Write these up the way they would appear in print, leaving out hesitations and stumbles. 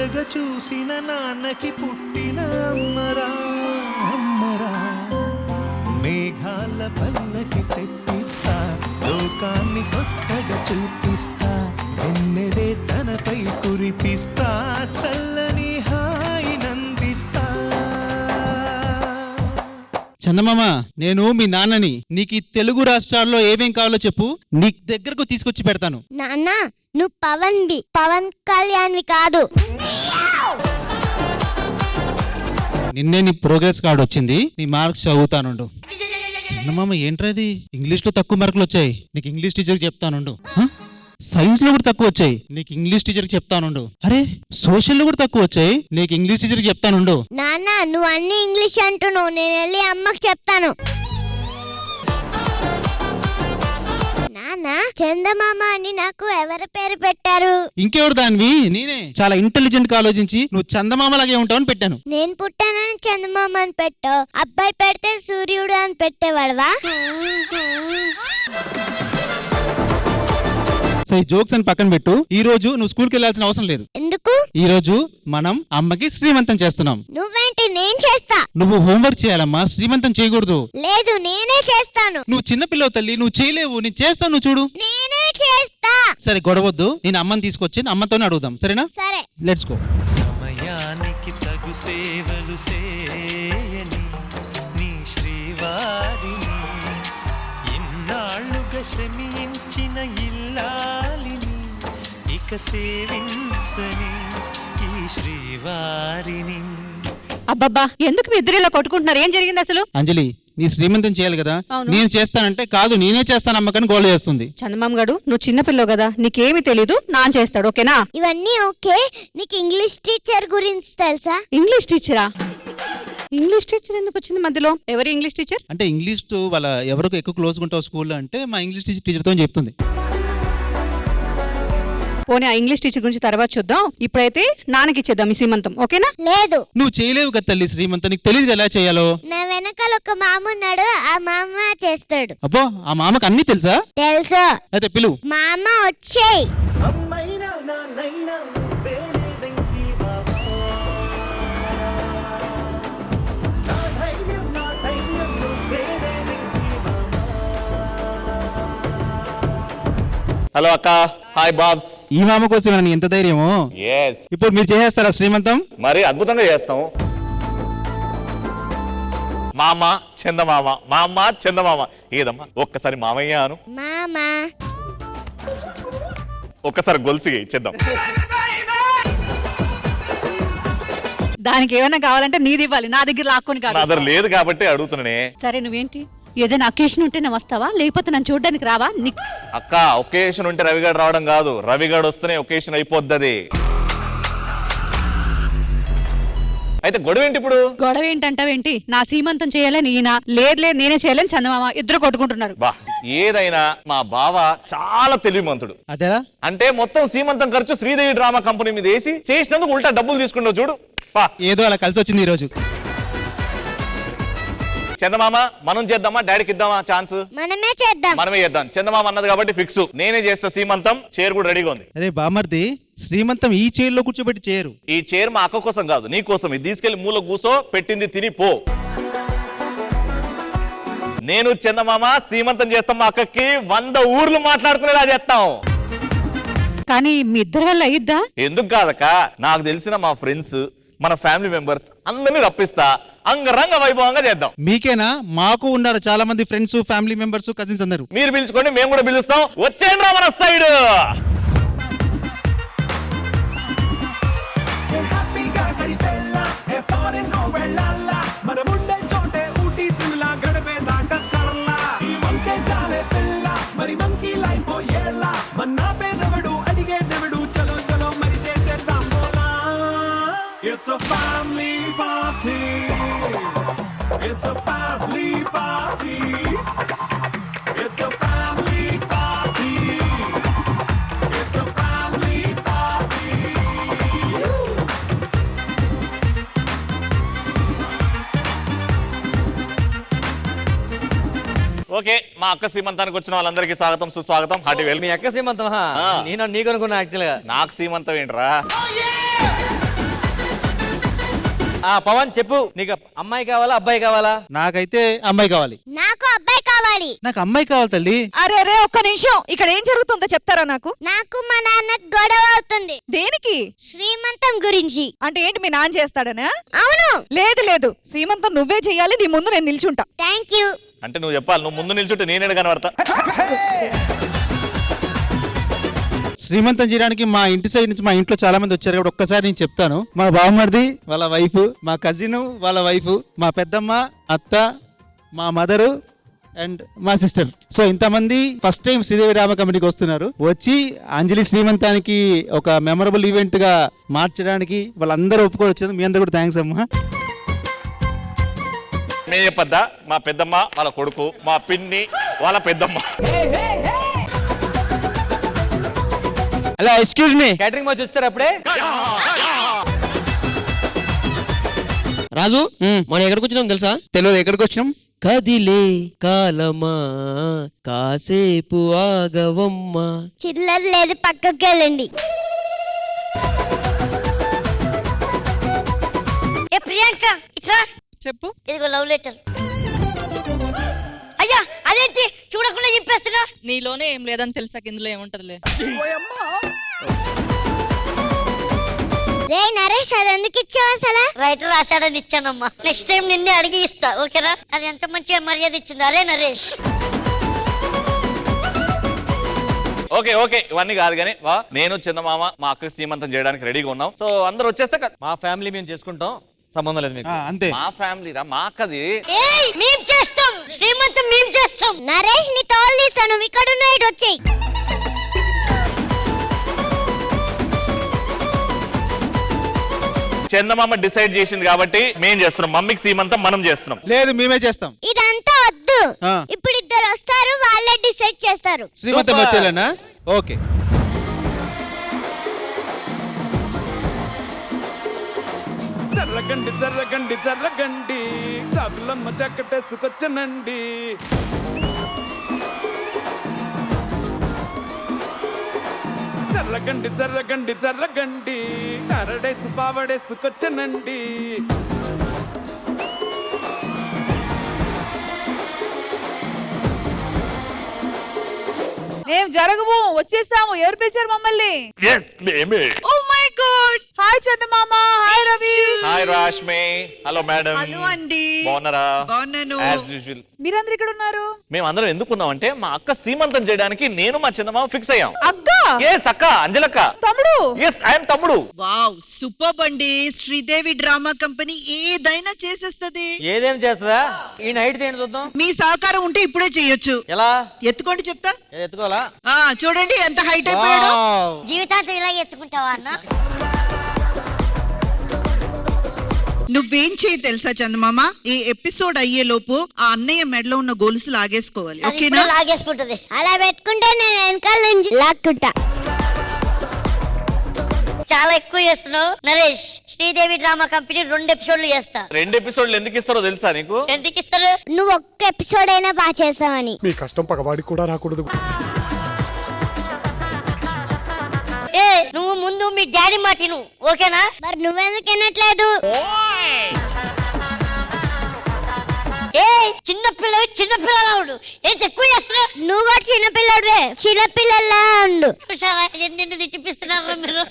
పచ్చగా చూసిన నాన్నకి పుట్టిన అమ్మరా అమ్మరా. మేఘాల పల్లకి తెప్పిస్తా, లోకాన్ని కొత్తగా చూపిస్తా, ఎన్నెలే తనపై కురిపిస్తా, చల్లని హాయి నందిస్తా. చందమామ, నేను మీ నాన్నని. నీకు ఈ తెలుగు రాష్ట్రాల్లో ఏమేం కావాలో చెప్పు, నీ దగ్గరకు తీసుకొచ్చి పెడతాను. నాన్న, నువ్వు పవన్ కళ్యాణ్వి కాదు. నిన్నే నీ ప్రోగ్రెస్ కార్డు వచ్చింది, నీ మార్క్స్ చదువుతానుండు. చందమామ ఏంట్రది, ఇంగ్లీష్ లో తక్కువ మార్కులు వచ్చాయి, నీకు ఇంగ్లీష్ టీచర్ చెప్తానుండు. సైన్స్ లో కూడా తక్కువ వచ్చాయి, నీకు ఇంగ్లీష్ టీచర్ చెప్తానుండు. అరే, సోషల్ లో కూడా తక్కువ వచ్చాయి, నీకు ఇంగ్లీష్ టీచర్ చెప్తానుండు. నాన్న, నువ్వు అన్ని ఇంగ్లీష్ అంటున్నావు, నేను వెళ్ళి అమ్మకి చెప్తాను. నాన్న, చందమామ అని నాకు ఎవరి పేరు పెట్టారు? ఇంకెవరు దానివి, నేనే. చాలా ఇంటెలిజెంట్ గా ఆలోచించి నువ్వు చందమామ లాగే ఉంటావని పెట్టాను. నేను పుట్టానని చందమామ అని పెట్టావు, అబ్బాయి పెడితే సూర్యుడు అని పెట్టేవాడవా? సరే, జోక్స్ అని పక్కన పెట్టు. ఈ రోజు నువ్వు స్కూల్కి వెళ్ళాల్సిన అవసరం లేదు. ఎందుకు? ఈ రోజు మనం అమ్మకి శ్రీమంతం చేస్తున్నాం. నువ్వేంటి? నేను చేస్తా. నువ్వు హోంవర్క్ చేయాలమ్మా, శ్రీమంతం చేయకూడదు. లేదు, నేనే చేస్తాను. నువ్వు చిన్నపిల్లవు తల్లి, నువ్వు చేయలేవు, నేను చేస్తాను, నువ్వు చూడు. నేనే చేస్తా. సరే, గొడవద్దు, నేను అమ్మని తీసుకొచ్చి అమ్మతోనే అడుగుదాం, సరేనా? సరే, లెట్స్ గో. సమయానికి తగు సేవలు సేయని నీ శ్రీవారిని, ఇన్నాళ్ళుగా శ్రమించిన ఇల్లాలిని, ఇక సేవించని ఈ శ్రీవారిని. అబ్బబ్బా, ఎందుకు మీ ఇద్దరు ఇలా కొట్టుకుంటున్నారు? ఏం జరిగింది అసలు? అంజలి, నీ శ్రీమంతం చేయాలి కదా, నేను చేస్తానంటే కాదు నేనే చేస్తాను అమ్మకని గోల చేస్తుంది. చందమామ గడు, నువ్వు చిన్నపిల్లవు కదా, నీకేమి తెలీదు, నాన్న చేస్తాడు, ఓకేనా? ఇవన్నీ ఓకే. నీకు ఇంగ్లీష్ టీచర్ గురించి తెలుసా? ఇంగ్లీష్ టీచరా? ఇంగ్లీష్ టీచర్ ఎందుకు వచ్చింది మధ్యలో? ఎవరు ఇంగ్లీష్ టీచర్? అంటే ఇంగ్లీష్ వాళ్ళ ఎవరికి ఎక్కువ క్లోజ్గా ఉంటావు స్కూల్లో అంటే మా ఇంగ్లీష్ టీచర్తో చెప్తుంది. పోనీ ఆ ఇంగ్లీష్ టీచర్ గురించి తర్వాత చూద్దాం, ఇప్పుడైతే నాన్నకి ఇచ్చేద్దాం ఈ సీమంతం, ఓకేనా? లేదు, నువ్వు చేయలేవు కదా తల్లి శ్రీమంతం, నీకు తెలియదు ఎలా చేయాలో. నా వెనకాల ఒక మామ ఉన్నాడు, ఆ మామ చేస్తాడు. అబ్బో, ఆ మామకు అన్ని తెలుసా? తెలుసు. అయితే పిలువు. మామ వచ్చేయ్. హలో అక్క, హాయ్ బాబ్స్. ఈ మామ కోసం ఎంత ధైర్యమో. ఇప్పుడు మీరు చేసేస్తారా శ్రీమంతం? మరి అద్భుతంగా చేస్తాం. మామ చందమామ, మామ చందమామ. ఏదమ్మా ఒక్కసారి మామయ్య అను. మామ. ఒక్కసారి గొలుసు ఇచ్చేద్దాం. దానికి ఏమైనా కావాలంటే నీది ఇవ్వాలి, నా దగ్గర లాక్కొని కాదు. నా దగ్గర లేదు కాబట్టి అడుగుతున్నానే. సరే, నువ్వేంటి, ఏదైనా అకేషన్ ఉంటే నువ్వు వస్తావా, లేకపోతే నన్ను చూడడానికి రావా? అక్క, ఒకేషన్ ఉంటే రవిగాడు రావడం కాదు, రవిగాడు వస్తేనే ఒకేషన్ అయిపోద్ది. అయితే గొడవ ఏంటి ఇప్పుడు? గొడవ ఏంటంటావేంటి? నా సీమంతం చేయాలని ఈయన, లేదు నేనే చేయాలని చందమామ, ఇద్దరు కొట్టుకుంటున్నారు. బా, ఏదైనా మా బావ చాలా తెలివిమంతుడు. అదేలా అంటే మొత్తం సీమంతం ఖర్చు శ్రీదేవి డ్రామా కంపెనీ మీద వేసి చేసినందుకు ఉల్టా డబ్బులు తీసుకుంటావు చూడు. ఏదో అలా కలిసి వచ్చింది ఈ రోజు. చందమామ, మనం చేద్దామా, డాడీకి ఇద్దామా ఛాన్స్? మనమే చేద్దాం. మనమే చేద్దాం. చందమామ అన్నది కాబట్టి ఫిక్స్, నేనే చేస్తా సీమంతం. చైర్ కూడా రెడీగా ఉంది. అరే బామర్ది, శ్రీమంతం ఈ చైర్లో కూర్చోబెట్టి చేయరు. ఈ చైర్ మా అక్క కోసం కాదు, నీ కోసం. ఇది తీసుకెళ్లి మూల కూసో, పెట్టింది తిని పో. నేను చందమామ సీమంతం చేస్తాం, మా అక్కకి 100 ఊర్లు మాట్లాడుకునేలా చేస్తాం. కానీ మీ ఇద్దరి వల్ల అయ్యిద్దా? ఎందుకు కాదక్క, నాకు తెలిసిన మా ఫ్రెండ్స్, మన ఫ్యామిలీ మెంబర్స్ అందరినీ రప్పిస్తా, అంగరంగ వైభవంగా చేద్దాం. మీకేనా? మాకు ఉన్నారు చాలా మంది ఫ్రెండ్స్, ఫ్యామిలీ మెంబర్స్, కజిన్స్ అందరూ. మీరు పిలుచుకోండి, మేము కూడా పిలుస్తాం. వచ్చేయండి రా మన side. It's a family party. It's a family party. It's a family party. It's a family party. Okay, మా అక్క సీమంతానికి వచ్చిన వాళ్ళందరికీ స్వాగతం, సుస్వాగతం, హార్టీ వెల్కమ్. మీ అక్క సీమంతం? నేను నీకు అనుకున్నా యాక్చువల్ గా. నాకు సీమంతం ఏంట్రా? పవన్ చెప్పు, నీకు అమ్మాయి కావాలా అబ్బాయి కావాలా? నాకైతే అమ్మాయి కావాలి. నాకు అబ్బాయి కావాలి. నాకు అమ్మాయి కావాలి తల్లి. అరే ఒక్క నిమిషం, ఇక్కడ ఏం జరుగుతుందో చెప్తారా నాకు? నాకు మా నాన్న గొడవ అవుతుంది. దేనికి? శ్రీమంతం గురించి. అంటే ఏంటి, మీ నాన్న చేస్తాడనా? అవును. లేదు శ్రీమంతం నువ్వే చెయ్యాలి, నీ ముందు నేను నిల్చుంటా. Thank you. అంటే నువ్వు చెప్పాలి, నువ్వు ముందు నిల్చుంటే నేనే కనబడతా. శ్రీమంతం చేయడానికి మా ఇంటి సైడ్ నుంచి మా ఇంట్లో చాలా మంది వచ్చారు కాబట్టి ఒక్కసారి నేను చెప్తాను. మా బావమరిది వాళ్ళ వైఫ్, మా కజిన్ వాళ్ళ వైఫ్, మా పెద్దమ్మ, అత్త, మా మదరు అండ్ మా సిస్టర్. సో ఇంతమంది ఫస్ట్ టైం శ్రీదేవి డ్రామా కమిటీకి వస్తున్నారు. వచ్చి అంజలి శ్రీమంతానికి ఒక మెమరబుల్ ఈవెంట్ గా మార్చడానికి వాళ్ళందరూ ఒప్పుకొని వచ్చారు. మీ అందరూ కూడా థ్యాంక్స్ అమ్మా. నేను చెప్పద్దా, మా పెద్దమ్మ వాళ్ళ కొడుకు, మా పిన్ని వాళ్ళ పెద్దమ్మ. Hello excuse me, catering boy చూస్తారు అప్పుడే. రాజు మనం ఎక్కడికి వచ్చినాం తెలుసా? తెలియదు. ఎక్కడికి వచ్చినాం? కదిలే కాలమా కాసేపు ఆగవమ్మా. చిల్లర లేదు, పక్కకి వెళ్ళండి. ఏ ప్రియాంక ఇట్లా చెప్పు. ఇదిగో లవ్ లెటర్. అయ్యా అదేంటి చూడకుండా చెప్పేస్తున్నా? నీలోనే ఏం లేదని తెలుసాక ఇందులో ఏముంటదిలే. రే నరేష్, అది ఎందుకు ఇచ్చావు అసలు? రైటర్ రాశాడని ఇచ్చానమ్మా. నెక్స్ట్ టైం నిన్నే అడిగి ఇస్తా, ఓకేనా? అది ఎంత మంచిగా మర్యాద ఇచ్చింది. అరే నరేష్. ఓకే ఓకే, ఇవన్నీ కాదు కానీ వా, నేను చందమామ మా అక్కకి సీమంతం చేయడానికి రెడీగా ఉన్నాం. సో అందరూ వచ్చేస్తే మా ఫ్యామిలీ మేము చేసుకుంటాం, సంబంధం లేదు మీకు. అంతే. మా ఫ్యామిలీ రా, మా అక్కది. ఏయ్ మేము చేస్తాం, శ్రీమంతం మేము చేస్తాం. నరేష్ ని తోలు తీస్తాను, ఇక్కడ ఉన్న ఇటు వచ్చేయ్. చందమామ డిసైడ్ చేసింది కాబట్టి మేం చేస్తున్నాం. మమ్మీకి సీమంతం మనం చేస్తున్నాం. లేదు, మేమే చేస్తాం. ఇదంతా వద్దు. ఆ. ఇప్పుడు ఇద్దరు వస్తారు, వాళ్ళే డిసైడ్ చేస్తారు. శ్రీమంతం వచ్చేలేనా? ఓకే. జర్రగండి జర్రగండి జర్రగండి, చాకులమ్మ చక్కటేసుకొచ్చనండి. జర్రగండి జర్రగండి జర్రగండి, కరడేసు పావడేసుకొచ్చనండి. ఏం జరగవు, వచ్చేసాము. ఎవరు పిలిచారు మమ్మల్ని? Yes, మేమే. Oh my God. Hi Chandamama. Hi Ravi. Hi Rashmi. Hello madam. Hello అండి. బాగున్నారా? బాగున్నాను. As usual. మీరందరూ ఇక్కడ ఉన్నారు? మేము అందరం ఎందుకున్నామంటే మా అక్క సీమంతం చేయడానికి నేను మా చందమామ ఫిక్స్ అయ్యాం. అక్క. ఎస్ అక్క, అంజలక్క. తమ్ముడు. ఎస్ ఐఎమ్ తమ్ముడు. వావ్ సూపర్ అండి. శ్రీదేవి డ్రామా కంపెనీ ఏదైనా చేసేస్తది. ఏదేం చేస్తుందా? ఈ నైట్ చేయండి చూద్దాం. మీ సహకారం ఉంటే ఇప్పుడే చేయొచ్చు. ఎలా? ఎత్తుకోండి చెప్తా. ఎత్తుకోవాలా? చూడండి ఎంత హైట్ అయిపోయాడు. జీవితాంతం ఇలాగే ఎత్తుకుంటావా అన్న? నువ్వేం చేయి తెలుసా చందమామ, ఈ ఎపిసోడ్ అయ్యే లోపు ఆ అన్నయ్య మెడలో ఉన్న గొలుసు లాగేసుకోవాలి, అది ఓకేనా? ఇప్పుడు లాగేసుకుంటది. అలా పెట్టుకుంటే నేను వెనకాల నుంచి లాక్కుంటా. చాలా ఎక్కువ చేస్తున్నావు నరేష్. శ్రీదేవి డ్రామా కంపెనీ 2 ఎపిసోడ్లు చేస్తా. 2 ఎపిసోడ్లు ఎందుకు ఇస్తారో తెలుసా నీకు? ఎందుకు ఇస్తారు? నువ్వు ఒక్క ఎపిసోడ్ అయినా బాగా చేస్తావని. మీ కష్టం పగవాడికి కూడా రాకూడదు. ఏ నువ్వు ముందు మీ డాడీ మాట విను, ఓకేనా? మరి నువ్వెందుకు వినట్లేదు? ఏ చిన్నపిల్లడు ఏంటి ఎక్కువ చేస్తున్నావు? నువ్వు కూడా చిన్నపిల్లడువే, చిన్నపిల్లలా ఉండు. ఎన్ని తిట్టిపిస్తున్నారు మీరు?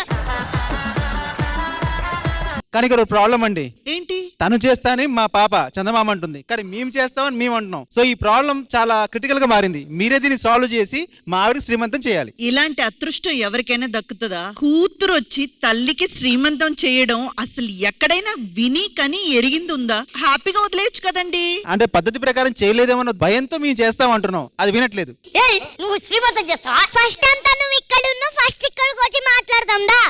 కానీ ఇక్కడ ప్రాబ్లం అండి. ఏంటి? తను చేస్తానని మా పాప చందమామ అంటుంది, కానీ మేము చేస్తామని మేము అంటున్నాం. సో ఈ ప్రాబ్లం చాలా క్రిటికల్ గా మారింది. మీరే దీన్ని సాల్వ్ చేసి మా ఆవిడకి శ్రీమంతం చేయాలి. ఇలాంటి అదృష్టం ఎవరికైనా దక్కుతుందా? కూతురు వచ్చి తల్లికి శ్రీమంతం చేయడం అసలు ఎక్కడైనా విని కని ఎరిగింది ఉందా? హ్యాపీగా వదిలేయచ్చు కదండి. అంటే పద్ధతి ప్రకారం చేయలేదేమన్న భయంతో మేము చేస్తాం అంటున్నాం, అది వినట్లేదు. నువ్వు శ్రీమంతం చేస్తావా? ఫస్ట్ అంతా నువ్వు ఇక్కడ ఉన్నావు, ఫస్ట్ ఇక్కడికి వచ్చి మాట్లాడదాం దా.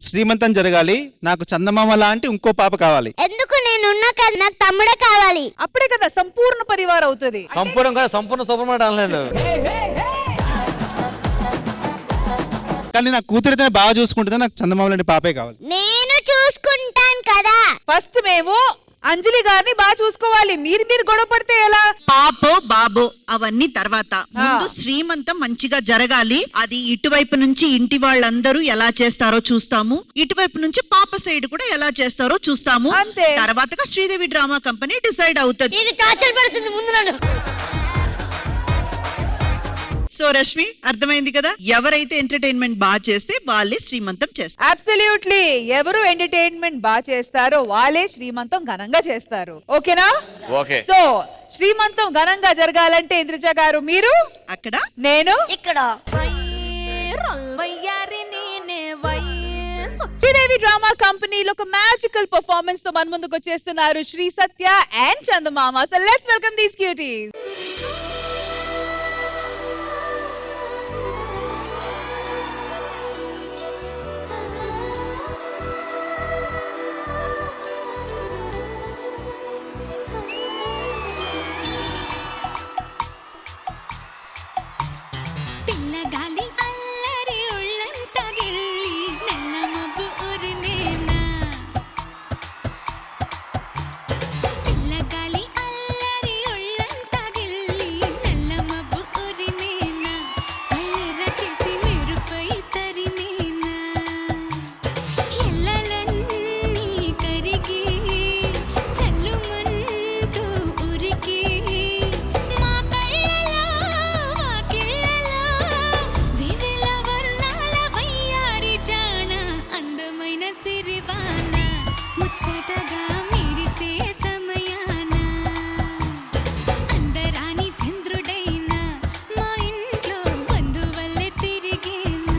శ్రీమంతం జరగాలి, నాకు చందమామ లాంటి ఇంకో పాప కావాలి. ఎందుకు? నేను ఉన్నా కదా, నాకు తమ్ముడే కావాలి. అప్పుడే కదా సంపూర్ణ పరివారం అవుతుంది. సంపూర్ణ సూపర్ అనలేదు. కానీ నా కూతురితో బాగా చూసుకుంటుంటే నాకు చందమామ లాంటి పాపే కావాలి. నేను చూసుకుంటాను కదా. ఫస్ట్ మేము అంజలి గారిని బాగా చూసుకోవాలి. మీరు గొడవ పడితే ఎలా? పాపో బాబో అవన్నీ తర్వాత, ముందు శ్రీమంతం మంచిగా జరగాలి. అది ఇటువైపు నుంచి ఇంటి వాళ్ళందరూ ఎలా చేస్తారో చూస్తాము, ఇటువైపు నుంచి పాప సైడ్ కూడా ఎలా చేస్తారో చూస్తాము. అంతే. తర్వాతగా శ్రీదేవి డ్రామా కంపెనీ డిసైడ్ అవుతుంది. ఇది టార్చర్ పెడుతుంది ముందు నన్ను. సో రష్మి, అర్థమైంది కదా, ఎవరైతే ఎంటర్టైన్మెంట్ బాగా చేస్తే వాళ్ళే శ్రీమంతం చేస్తారు. అబ్సల్యూట్లీ, ఎవరు ఎంటర్టైన్మెంట్ బాగా చేస్తారో వాళ్ళే శ్రీమంతం ఘనంగా చేస్తారు. ఓకేనా? ఓకే. సో శ్రీమంతం ఘనంగా జరగాలంటే ఇంద్రజ గారు మీరు అక్కడ, నేను ఇక్కడ. శ్రీదేవి డ్రామా కంపెనీలో ఒక మ్యాజికల్ పర్ఫార్మెన్స్ తో మన ముందుకు వచ్చేస్తున్నారు Sri Satya and Chandamama. So let's welcome these cuties. పిల్లగాలి అల్లరి ఒళ్ళంత గిల్లి నల్ల మబ్బు ఉరిమేనా, పిల్లగాలి అల్లరి ఒళ్ళంత గిల్లి నల్ల మబ్బు ఉరిమేనా, అల్లర చేసి మెరుపై తరిమేనా, ఎల్లలన్నీ కరిగి చల్లుమంటూ ఉరికి మా కళ్ళలో వాకిళ్ళలో వివిల వర్ణాల వయ్యారి జాణ, అందమైన సిరివాన ముచ్చటగా మెరిసే సమయాన, అందరాని చంద్రుడైనా మా ఇంట్లో బంధువల్లే తిరిగేనా.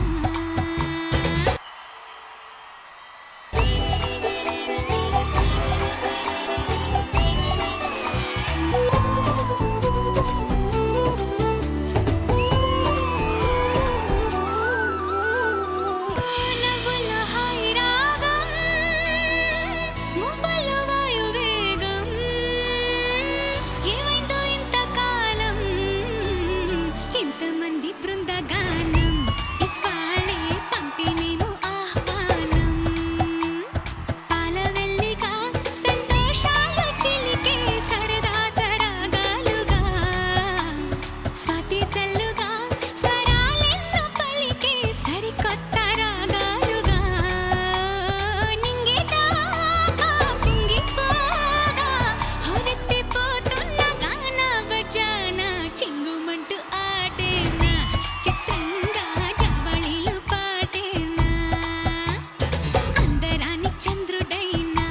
నవ్వుల హాయి రాగం, మువ్వల వాయువేగం, ఏమైందో ఇంతకాలం ఇంతమంది బృందగానం, ఇవ్వాళే పంపి నేను ఆహ్వానం, పాలవెల్లిగా సంతోషాలు చిలికే సరదా సరాగాలుగా, స్వాతి చల్లుగా స్వరాలెన్నో పలికే సరికొత్త రాగాలుగా, నింగిటాగా పొంగిపోగా హొరెత్తిపోతున్న గాన బజాన, చింగుమంటూ ఆడేనా చిత్రంగా జవళిలు పాడేనా, అందరాని చంద్రుడైనా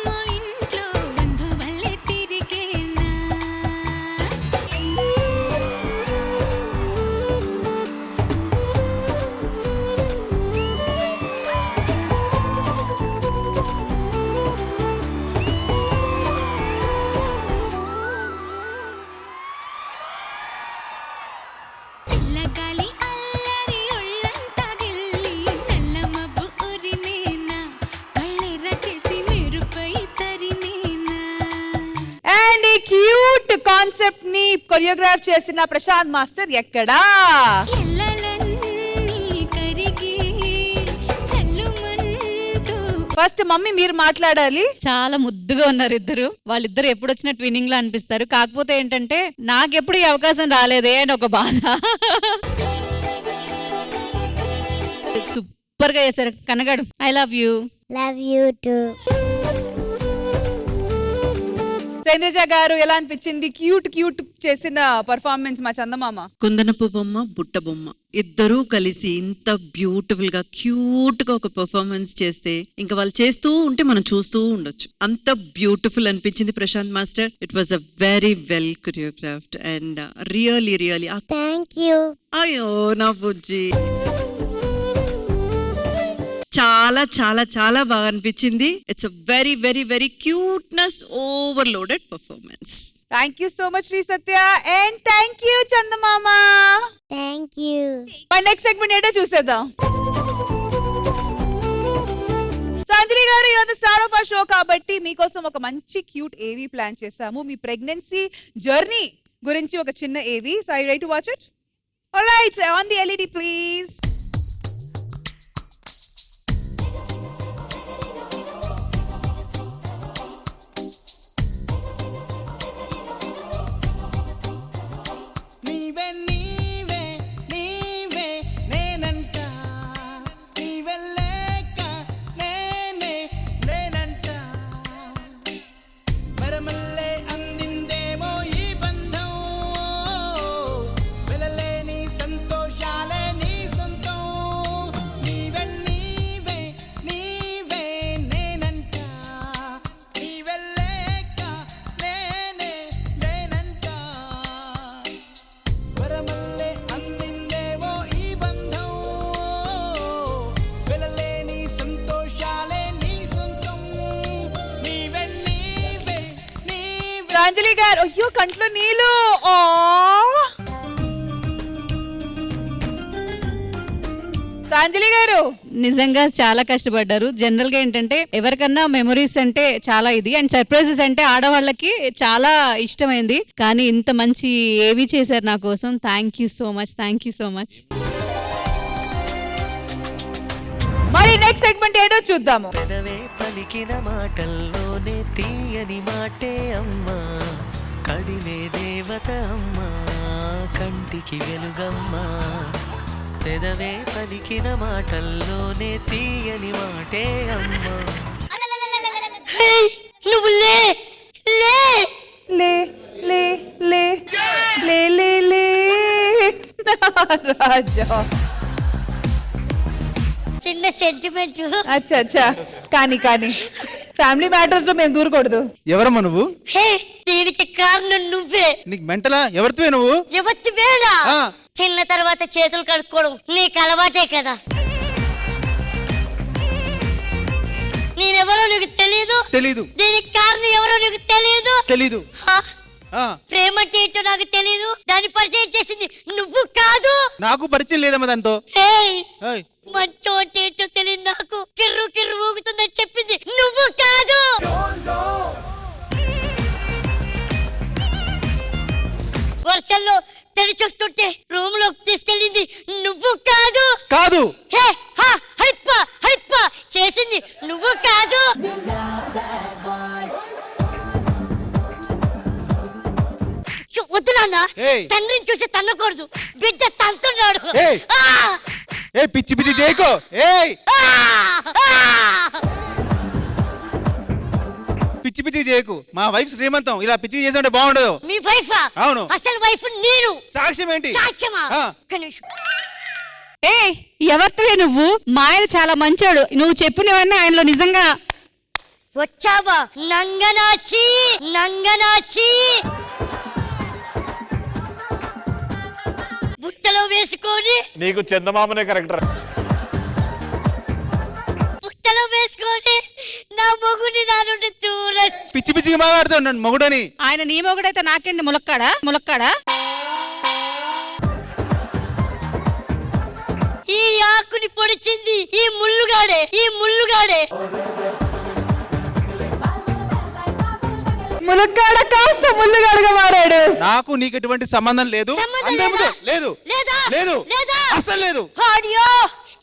మా ఇంట్లో బంధువల్లే తిరిగేనా. పిల్లగాలి అల్లరి ఒళ్ళంత గిల్లి నల్ల మబ్బు ఉరిమేనా, కళ్ళెర్ర చేసి మెరుపై తరిమేనా. అండ్ ఈ క్యూట్ కాన్సెప్ట్ ని కొరియోగ్రాఫ్ చేసిన ప్రశాంత్ మాస్టర్ ఎక్కడా? ఎల్లలన్నీ కరిగి చల్లుమంటూ. ఫస్ట్ మమ్మీ మీరు మాట్లాడాలి. చాలా ముద్దుగా ఉన్నారు ఇద్దరు. వాళ్ళిద్దరు ఎప్పుడు వచ్చిన ట్విన్నింగ్ లా అనిపిస్తారు. కాకపోతే ఏంటంటే నాకెప్పుడు ఈ అవకాశం రాలేదే అని ఒక బాధ. సూపర్ గా చేశారు కనగాడు. I love you. Love you too. Indraja garu ఎలా అనిపించింది క్యూట్ చేసిన పర్ఫార్మెన్స్ మా చందమామ? కుందనపు బొమ్మ, బుట్ట బొమ్మ ఇద్దరూ కలిసి ఇంత బ్యూటిఫుల్ గా క్యూట్ గా ఒక పర్ఫార్మెన్స్ చేస్తే ఇంకా వాళ్ళు చేస్తూ ఉంటే మనం చూస్తూ ఉండొచ్చు. అంత బ్యూటిఫుల్ అనిపించింది Prashanth master. It was a very well choreographed and really thank you. అయ్యో నా బుజ్జి, చాలా చాలా చాలా బాగా అనిపించింది. It's a very cuteness overloaded performance. Thank you so much Sri Satya and thank you Chandamama. Thank you. మరి నెక్స్ట్ సెగ్మెంట్ ఏంటో చూసేద్దాం. So Anjali garu, you are the star of our show కాబట్టి మీకోసం ఒక మంచి క్యూట్ ఏవీ ప్లాన్ చేశాము. మీ ప్రెగ్నెన్సీ జర్నీ గురించి ఒక చిన్న AV. So I ready to watch it? Alright, on the LED please. Anjali garu, అయ్యో కంట్లో నీళ్ళు. ఓ అంజలి గారు నిజంగా చాలా కష్టపడ్డారు. జనరల్ గా ఏంటంటే ఎవరికన్నా మెమరీస్ అంటే చాలా ఇది, అండ్ సర్ప్రైజెస్ అంటే ఆడవాళ్ళకి చాలా ఇష్టమైంది. కానీ ఇంత మంచి ఏవి చేశారు నా కోసం. Thank you so much, thank you so much. మరి నెక్స్ట్ సెగ్మెంట్ ఏదో చూద్దాము. పెదవే పలికిన మాటల్లోనే తీయని మాటే అమ్మా, కదిలే దేవత అమ్మా, కంటికి వెలుగమ్మా. పెదవే పలికిన మాటల్లోనే తీయని మాటే అమ్మా. నువ్వు లే లే లే లే లే లే లే లే రాజా. చిన్న సెంటిమెంట్. అచ్చా అచ్చా, కానీ కానీ ఫ్యామిలీ మ్యాటర్స్ లో మేము దూరకూడదు. ఎవరమ్మా నువ్వు? హే, దీనికి కారణం నువ్వే. నీకు మెంటలా? ఎవరితో నువ్వు? ఎవత్తి వేడా? ఆ. తిన్న తర్వాత చేతులు కడుక్కోవడం నీకు అలవాటే కదా. నేనెవరో నీకు తెలీదు. తెలీదు. దీనికి కారణం ఎవరో నీకు తెలీదు. తెలీదు. ప్రేమ అంటే ఏంటో నాకు తెలీదు. దాన్ని పరిచయం చేసింది నువ్వు కాదు. నాకు పరిచయం లేదమ్మా దాంతో. ఏయ్, మంచం అంటే ఏంటో తెలియదు నాకు. కిర్రు కిర్రు ఊగుతుందని చెప్పింది నువ్వు కాదు. వర్షంలో తెరిచొస్తుంటే రూమ్ లోకి తీసుకెళ్ళింది నువ్వు కాదు. కాదు. హే హా హైప్ప హైప్ప చేసింది నువ్వు కాదు. వద్దు నాన్న, తండ్రిని చూసి తన్నకూడదు. బిడ్డ తంతున్నాడు. ఏ పిచ్చి పిచ్చి చేయకో. పిచ్చి పిచ్చి చేయకు. మా వైఫ్ శ్రీమంతం ఇలా పిచ్చి చేస్తుంటే బాగుండదు. మీ వైఫ్? అవును. అసలు వైఫ్ నేను. సాక్ష్యం ఏంటి? సాక్ష్యమా? ఏ ఎవరితో నువ్వు? మా ఆయన చాలా మంచోడు. నువ్వు చెప్పినవన్నీ ఆయనలో నిజంగా. వచ్చావా నంగనాచి నంగనాచి. బుట్టలో వేసుకొని నీకు చందమామనే కరెక్టర్. బుట్టలో వేసుకొని నా మొగుని నా నుండి దూరం. పిచ్చి పిచ్చిగా మాట్లాడుతున్నాడు మొగుడని. ఆయన నీ మొగుడైతే నాకేంటి ములక్కాడా ములక్కాడా. ఈ ఆకుని పొడిచింది ఈ ముల్లుగాడే. ఈ ముల్లుగాడే ములక్కాడ కాస్త ముల్లుగాడుగా మారాడు. నాకు నీకు ఎటువంటి సంబంధం లేదు. లేదు లేదు అసలు లేదు. ఆడియో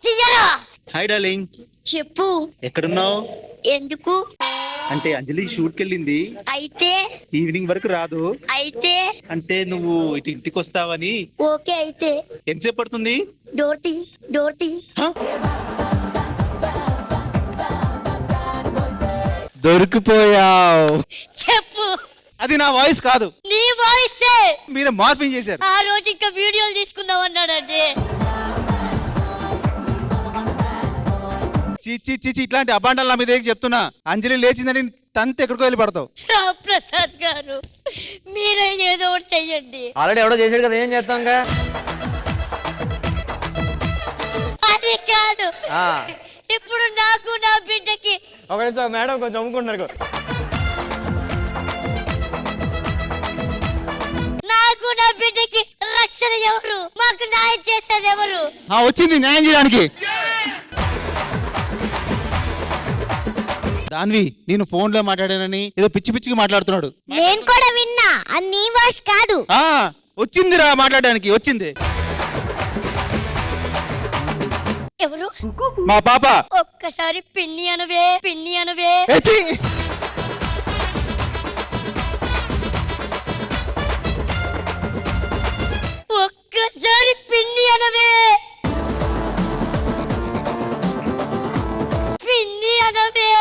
తీయరా. Hi darling. చెప్పు. ఎక్కడున్నావు? ఎందుకు అంటే అంజలి షూట్కి వెళ్ళింది. అయితే ఈవినింగ్ వరకు రాదు. అయితే అంటే నువ్వు ఇటు ఇంటికి వస్తావని. ఓకే అయితే ఎంతసేపు పడుతుంది? డోర్టీ డోర్టీ. దొరికిపోయావు. చెప్పు. అది నా వాయిస్ కాదు. నీ వాయిసే. మీరు మార్ఫింగ్ చేశారు. ఆ రోజు ఇంకా వీడియోలు తీసుకుందాం అన్నాడండి. చీచి చీచి ఇట్లాంటి అబాండాలు నా మీద చెప్తున్నా. అంజలి లేచిందని తంత ఎక్కడికో వెళ్ళి పడతావు. రాంప్రసాద్ గారు, మీరే ఏదో ఒకటి చెయ్యండి. ఆల్రెడీ ఎవడో చేశాడు కదా, ఏం చేస్తాం. అది కాదు, ఇప్పుడు నాకు నా బిడ్డకి. ఒక నిమిషం మేడం, కొంచెం అమ్ముకుంటున్నారు. నాకు నా బిడ్డకి రక్షణ ఎవరు? మాకు న్యాయం చేసేది ఎవరు? వచ్చింది న్యాయం చేయడానికి. దాన్వి నేను ఫోన్ లో మాట్లాడానని ఏదో పిచ్చి పిచ్చిగా మాట్లాడుతున్నాడు. నేను కూడా విన్నా. అది నీ వాయిస్ కాదు. వచ్చిందిరా మాట్లాడడానికి. వచ్చింది. ఎవరు? మా పాప. ఒక్కసారి పిన్ని అనవే, పిన్ని అనవే. ఒక్కసారి పిన్ని అనవే, పిన్ని అనవే.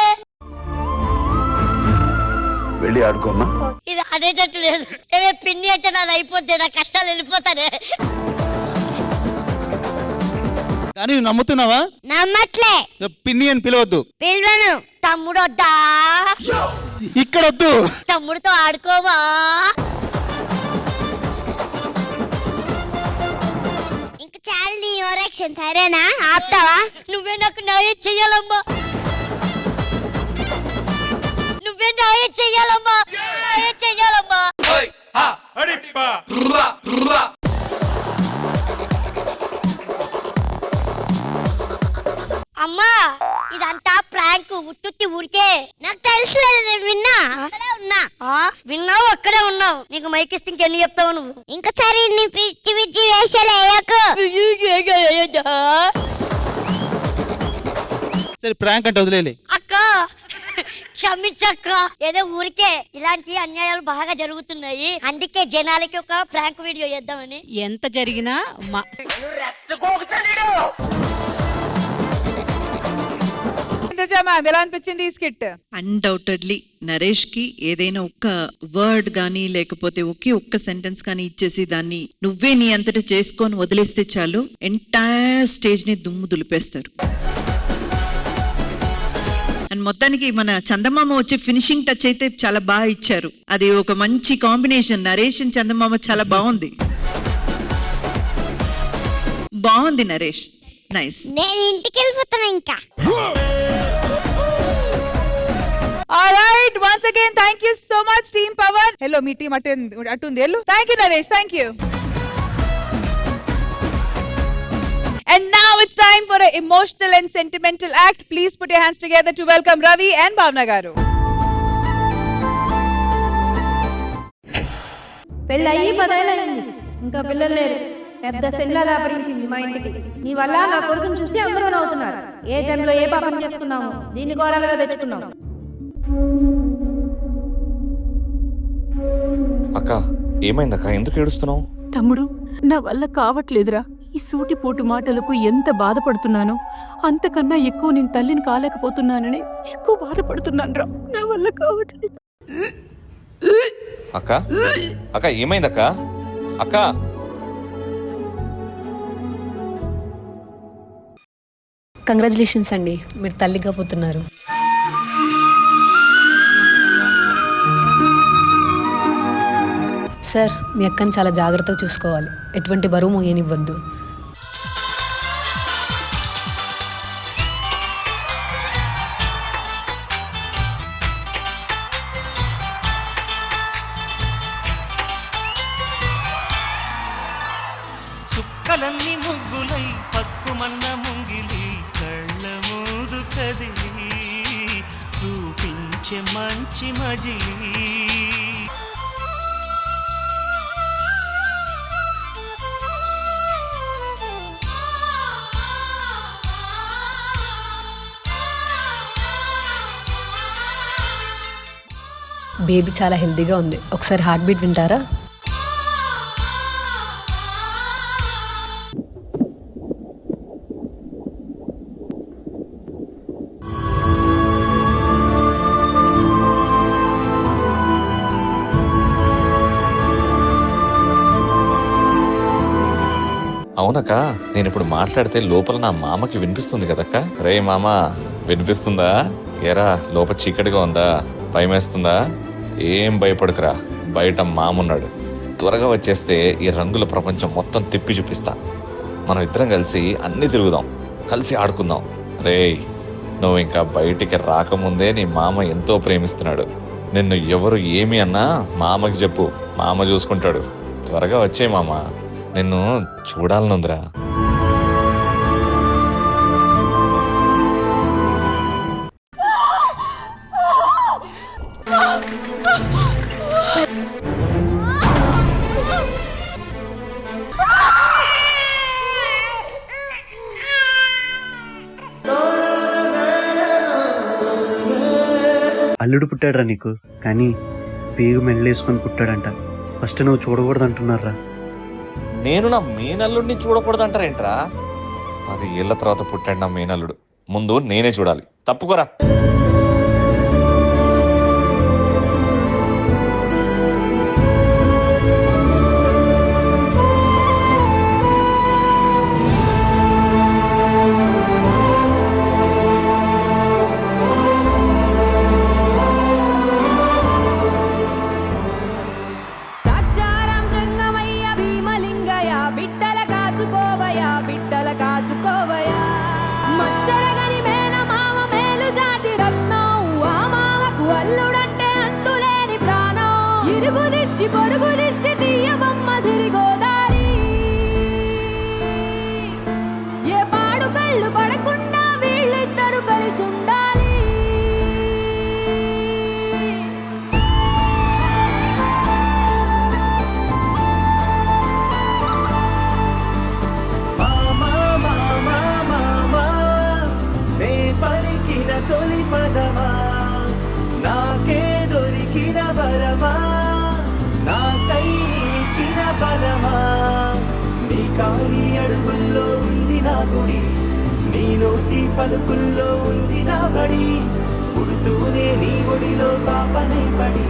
వెళ్ళి ఆడుకోమ్మా. ఇది అనేటట్టు లేదు. ఏమే పిన్ని అంటే నాది అయిపోతే నా కష్టాలు వెళ్ళిపోతానే. కానీ నమ్ముతున్నావా? నమ్మట్లే. పిన్ని అని పిలవద్దు. పిలవను. తమ్ముడు వద్దా? ఇక్కడ వద్దు. తమ్ముడితో ఆడుకోవా? ఇంక చాలు నీ ఓరక్షన్, సరేనా? ఆపుతావా? నువ్వే నాకు న్యాయం చెయ్యాలమ్మా. నువ్వే న్యాయం చెయ్యాలమ్మా. న్యాయం చెయ్యాలమ్మా. ప్రాంక్ ఉత్తుత్తి ఊరికే. నాకు తెలుసులేదు, నేను విన్నా, అక్కడే ఉన్నా. విన్నావు, అక్కడే ఉన్నావు. నీకు మైక్ ఇస్తే ఇంకెన్ని చెప్తావు నువ్వు? ఇంకసారి నీ పిచ్చి పిచ్చి వేషాలు వేయకు. సరే ప్రాంక్ అంటే వదిలేలే. అక్క క్షమించక్క, ఏదో ఊరికే ఇలాంటి అన్యాయాలు బాగా జరుగుతున్నాయి, అందుకే జనాలకి ఒక ప్రాంక్ వీడియో చేద్దామని. ఎంత జరిగినా ఎలా అనిపించింది ఈ స్కిట్? అన్డౌటెడ్లీ నరేష్ కి ఏదైనా ఒక్క వర్డ్ గానీ లేకపోతే ఒక్క సెంటెన్స్ కానీ ఇచ్చేసి దాన్ని నువ్వే నీ అంతటా చేసుకొని వదిలేస్తే చాలు ఎంటైర్ స్టేజ్ ని దుమ్ము దులిపేస్తారు. అండ్ మొత్తానికి మన చందమామ వచ్చి ఫినిషింగ్ టచ్ అయితే చాలా బాగా ఇచ్చారు. అది ఒక మంచి కాంబినేషన్. నరేష్ అండ్ చందమామ చాలా బాగుంది. బాగుంది నరేష్, నైస్. నేను ఇంటికి వెళ్ళిపోతాను ఇంకా. Alright, once again thank you so much team power. Hello me team అటుంది hello. Thank you Naresh, thank you. And now it's time for an emotional and sentimental act. Please put your hands together to welcome Ravi and Bhavna garu. పెళ్ళయి 10 ఏళ్ళయింది, ఇంకా పిల్లలు లేరు. పెద్ద సెల్లా దాపరించింది మా ఇంటికి. నీ వల్ల నా కొడుకుని చూసి అందరూ నవ్వుతున్నారు. ఏ జన్మలో ఏ పాపం చేస్తున్నాము, దీన్ని కోడలుగా తెచ్చుకున్నాము. అక్క ఏమైందక్క, ఎందుకు ఏడుస్తున్నావు? తమ్ముడు, నా వల్ల కావట్లేదురా. ఈ సూటిపోటు మాటలకు ఎంత బాధపడుతున్నానో అంతకన్నా ఎక్కువ నేను తల్లిని కాలేకపోతున్నానని ఎక్కువ బాధపడుతున్నాను రా. నా వల్ల కావట్లేదు. అక్క అక్క ఏమైందక్క? అక్క కంగ్రాచులేషన్స్ అండి, మీరు తల్లిగా పోతున్నారు. సార్, మీ అక్కని చాలా జాగ్రత్తగా చూసుకోవాలి, ఎటువంటి బరువు మోయనివ్వద్దు. చుక్కలన్నీ ముగ్గులై పక్కుమన్న ముంగిలి కళ్ళ మూదు కదిలి చూపించే మంచి మజిలీ. బేబీ చాలా హెల్తీగా ఉంది, ఒకసారి హార్ట్ బీట్ వింటారా? అవునక్క, నేను ఇప్పుడు మాట్లాడితే లోపల నా మామకి వినిపిస్తుంది కదక్క. రే మామ, వినిపిస్తుందా? ఏరా లోపల చీకటిగా ఉందా, భయమేస్తుందా? ఏం భయపడకురా, బయట మామున్నాడు. త్వరగా వచ్చేస్తే ఈ రంగుల ప్రపంచం మొత్తం తిప్పి చూపిస్తా. మనం ఇద్దరం కలిసి అన్ని తిరుగుదాం, కలిసి ఆడుకుందాం. రే, నువ్వు ఇంకా బయటికి రాకముందే నీ మామ ఎంతో ప్రేమిస్తున్నాడు. నిన్ను ఎవరు ఏమి అన్నా మామకి చెప్పు, మామ చూసుకుంటాడు. త్వరగా వచ్చే మామ, నిన్ను చూడాలనుందిరా. అల్లుడు పుట్టాడురా నీకు, కానీ పేగు మెళ్ళేసుకొని పుట్టాడంట. ఫస్ట్ నువ్వు చూడకూడదు అంటున్నారా. నేను నా మేనల్లుడిని చూడకూడదంటారేంట్రా? 10 ఏళ్ల తర్వాత పుట్టాడు నా మేనల్లుడు, ముందు నేనే చూడాలి. తప్పుకోరా. మచ్చరగని మేన మామ మేలు జాతి రప్ప పదమా నాకే దొరికిన వరమా నాకై నిలిచిన పదమా నీ కాలి అడుగుల్లో ఉంది నా గుడి నీ నోటి పలుకుల్లో ఉంది నా బడి పుడుతూనే నీ ఒడిలో పాపనై పడి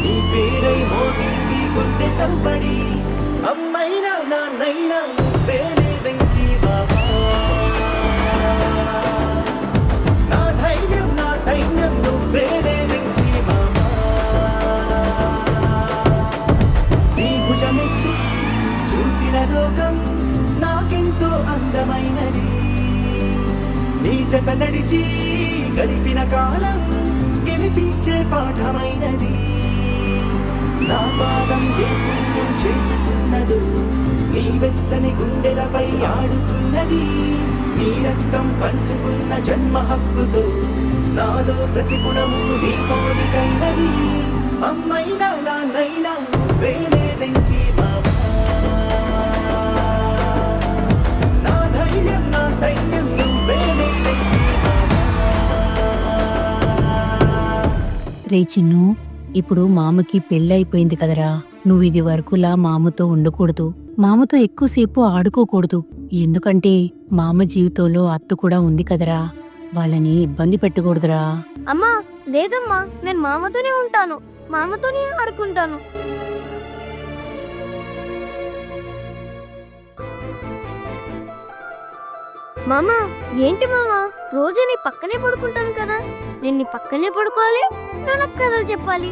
నీ పేరై మోగింది గుండె సంబడి అమ్మైనా నాన్నైనా నువ్వేలే వెంకీ బాబా నా ధైర్యం నా సైన్యం నువ్వేలే వెంకీ బాబా నీ భుజమెత్తి చూసిన లోకం నాకెంతో అందమైనది నీ జత నడిచి గడిపిన కాలం గెలిపించే పాఠమైనది నా పాదం ఏ పుణ్యం చేసుకున్నదు నీ వెచ్చని గుండెలపై ఆడుకున్నది నీ రక్తం పంచుకున్న జన్మ హక్కుతో నాలో ప్రతి గుణము నీ పోలికైనది అమ్మైనా నాన్నైనా నువ్వేలే వెంకీ బాబా నా ధైర్యం నా సైన్యం నువ్వేలే వెంకీ బాబా రే చిన్ను, ఇప్పుడు మామకి పెళ్ళైపోయింది కదరా. నువ్వు ఇది వరకులా మామతో ఉండకూడదు, మామతో ఎక్కువసేపు ఆడుకోకూడదు. ఎందుకంటే మామ జీవితంలో అత్త కూడా ఉంది కదరా, వాళ్ళని ఇబ్బంది పెట్టకూడదురా. అమ్మా లేదమ్మా, నేను మామతోనే ఉంటాను, మామతోనే ఆడుకుంటాను. మామా ఏంటి మామా, రోజు నీ పక్కనే పడుకుంటాను కదా, నేను నీ పక్కనే పడుకోవాలి, నువ్వు నాకు కథలు చెప్పాలి.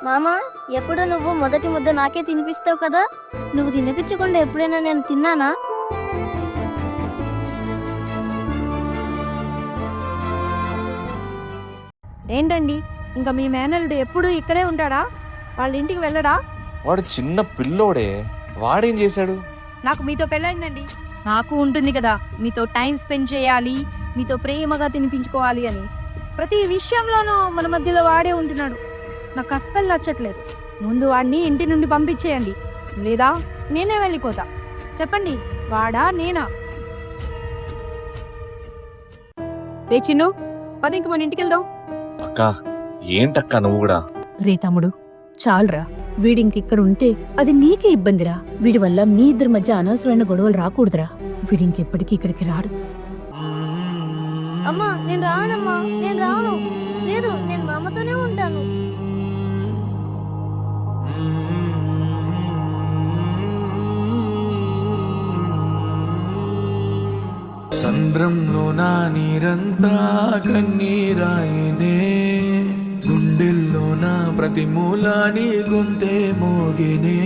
మామా ఎప్పుడు నువ్వు మొదటి ముద్ద నాకే తినిపిస్తావు కదా, నువ్వు తినిపించకుండా ఎప్పుడైనా నేను తిన్నానా? ఏంటండి, ఇంకా మీ మేనల్లుడు ఎప్పుడు ఇక్కడే ఉంటాడా? వాళ్ళ ఇంటికి వెళ్ళడా? వాడు చిన్న పిల్లోడే, వాడేం చేశాడు? నాకు మీతో పెళ్ళైందండి, నాకు ఉంటుంది కదా మీతో టైం స్పెండ్ చేయాలి, మీతో ప్రేమగా తినిపించుకోవాలి అని. ప్రతి విషయంలోనూ మన మధ్యలో వాడే ఉంటున్నాడు, నాకు అస్సలు నచ్చట్లేదు. ముందు వాడిని ఇంటి నుండి పంపించేయండి, లేదా నేనే వెళ్ళిపోతా. చెప్పండి, వాడా నేనా? రే చిన్ను, పది ఇంక మన ఇంటికి వెళ్దాం. అక్క ఏంటక్క నువ్వు కూడా? రే తమ్ముడు చాలురా, వీడింకిక్కడ ఉంటే అది నీకే ఇబ్బందిరా. వీడి వల్ల మీ ఇద్దరి మధ్య అనవసరమైన గొడవలు రాకూడదురా. వీడింకెప్పటికీ ఇక్కడికి రాడు. అమ్మా నేను రానమ్మా, నేను రాను. లేదు, నేను మామతోనే ఉంటాను. సంద్రంలో నా నీరంతా కన్నీరాయనే, గుండెల్లో నా ప్రతి మూలాని గొంతే మోగినే,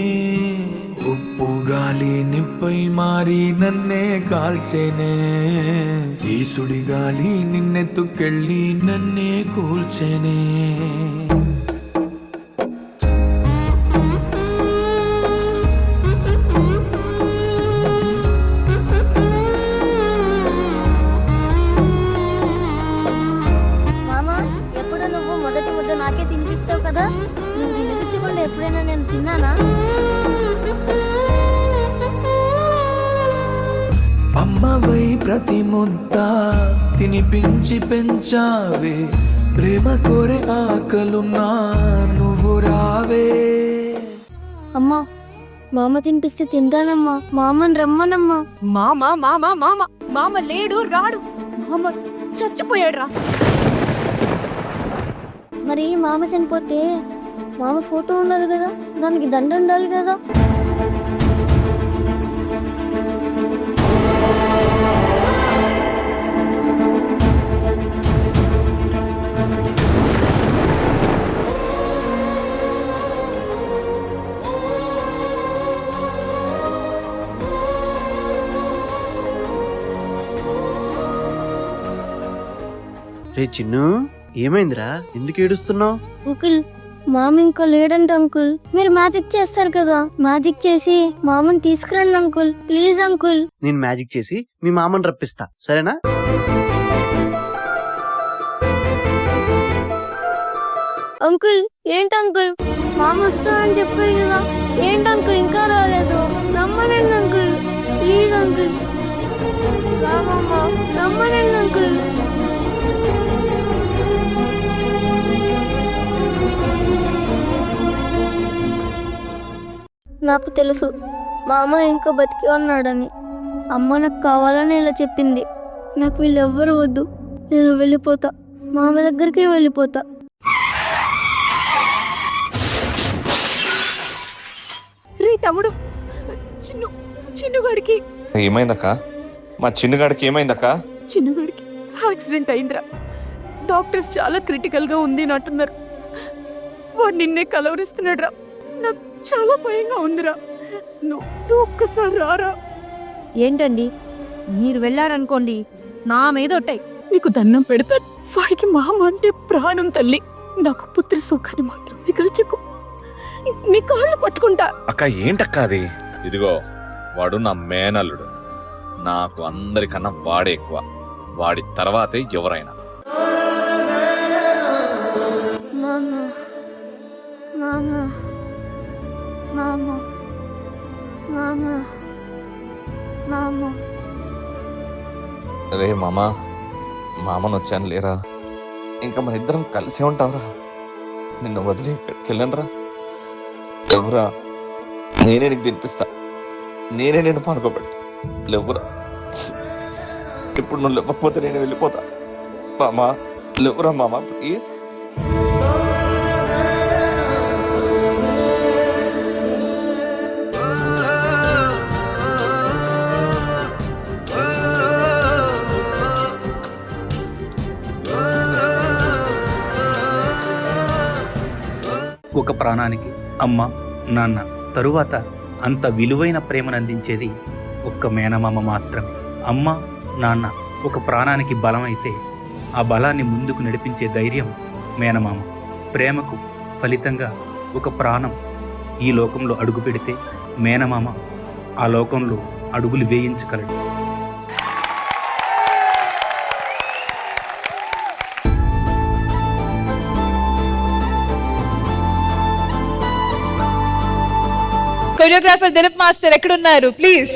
ఉప్పు గాలి నిప్పై మారి నన్నే కాల్చేనే, ఈ సుడి గాలి నిన్నెత్తుకెళ్ళి నన్నే కూల్చేనే. మామా ఎప్పుడు నువ్వు మొదటి ముద్ద నాకే తినిపిస్తావు కదా, నువ్వు తినిపించకుండా ఎప్పుడైనా నేను తిన్నానా? అమ్మవై ప్రతి ముద్ద తినిపించి పెంచావే, ప్రేమ కోరే ఆకలున్నా నువ్వు రావే. అమ్మా మామ తినిపిస్తే తింటానమ్మా, మామని రమ్మనమ్మా. మామ మామ మామ మామ లేడు, రాడు, మామ చచ్చిపోయాడు రా. మరి మామ చనిపోతే మామ ఫోటో ఉండాలి కదా, దానికి దండ ఉండాలి కదా. రే చిన్ను, ఏమైందిరా, ఎందుకు ఏడుస్తున్నావు? అంకుల్ మామ ఇంకా లేడంట అంకుల్, మీరు మ్యాజిక్ చేస్తారు కదా, మ్యాజిక్ చేసి మామని తీసుకురండి అంకుల్, ప్లీజ్ అంకుల్. నేను మ్యాజిక్ చేసి మీ మామని రప్పిస్తా, సరేనా? అంకుల్ ఏంటి అంకుల్, మామ వస్తా అని చెప్పారు కదా, ఏంటి అంకుల్ ఇంకా రాలేదు, నమ్మనండి అంకుల్, ప్లీజ్ నాకు తెలుసు మా అమ్మ ఇంకా బతికి ఉన్నాడని. అమ్మ నాకు కావాలని ఇలా చెప్పింది. నాకు వీళ్ళెవ్వరు వద్దు, నేను వెళ్ళిపోతా, మామ దగ్గరికి వెళ్ళిపోతా. రే తమ్ముడు, చిన్నుగాడికి ఏమైందక్క? మా చిన్నగాడికి ఏమైందక్క? చిన్నుగాడికి యాక్సిడెంట్ అయిందిరా. డాక్టర్స్ చాలా క్రిటికల్ గా ఉంది అంటున్నారు. వాడు నిన్నే కలవరిస్తున్నాడు రా. నాకు చాలా భయంగా ఉందిరా. నువ్వు ఒక్కసారి రారా. ఏంటండి మీరు వెళ్ళారనుకోండి నా మీద ఒట్టాయి. నీకు దండం పెడతాను. వాడికి మామ అంటే ప్రాణం తల్లి. నాకు పుత్ర సుఖాన్ని మాత్రం మిగల్చుకో. నీ కాళ్ళు పట్టుకుంటా. అక్క ఏంటక్క అది? ఇదిగో వాడు నా మేనల్లుడు. నాకు అందరికన్నా వాడే ఎక్కువ. వాడి తర్వాతే ఎవరైనా. రే మామా, మామను వచ్చాను లేరా. ఇంకా మన ఇద్దరం కలిసే ఉంటావురా. నిన్ను వదిలి ఎక్కడికి వెళ్ళనురా. లేవురా, నేనే నీకు తినిపిస్తా, నేనే నేను పనుకోబెడతా. లేవురా, ఇప్పుడు నువ్వు లేకపోతే నేను వెళ్ళిపోతా. మామా లేవురా మామా, ప్లీజ్. ఒక ప్రాణానికి అమ్మ, నాన్న తరువాత అంత విలువైన ప్రేమను అందించేది ఒక్క మేనమామ మాత్రమే. అమ్మ, నాన్న ఒక ప్రాణానికి బలం అయితే ఆ బలాన్ని ముందుకు నడిపించే ధైర్యం మేనమామ. ప్రేమకు ఫలితంగా ఒక ప్రాణం ఈ లోకంలో అడుగు పెడితే మేనమామ ఆ లోకంలో అడుగులు వేయించగలడు. కొరియోగ్రాఫర్ దిలీప్ మాస్టర్ ఎక్కడున్నారు please?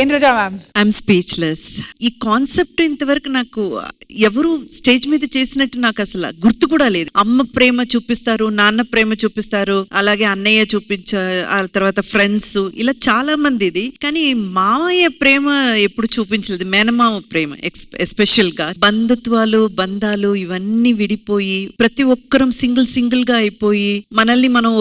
Indraja ma'am. I'm speechless. ఈ కాన్సెప్ట్ ఇంతవరకు నాకు ఎవరు స్టేజ్ మీద చేసినట్టు నాకు అసలు గుర్తు కూడా లేదు. అమ్మ ప్రేమ చూపిస్తారు, నాన్న ప్రేమ చూపిస్తారు, అలాగే అన్నయ్య ఆ తర్వాత ఫ్రెండ్స్, ఇలా చాలా మందిది. కానీ మామయ్య ప్రేమ ఎప్పుడు చూపించలేదు. మేనమామ ప్రేమ ఎస్పెషల్ గా. బంధుత్వాలు, బంధాలు ఇవన్నీ విడిపోయి ప్రతి ఒక్కరం సింగిల్ గా అయిపోయి మనల్ని మనం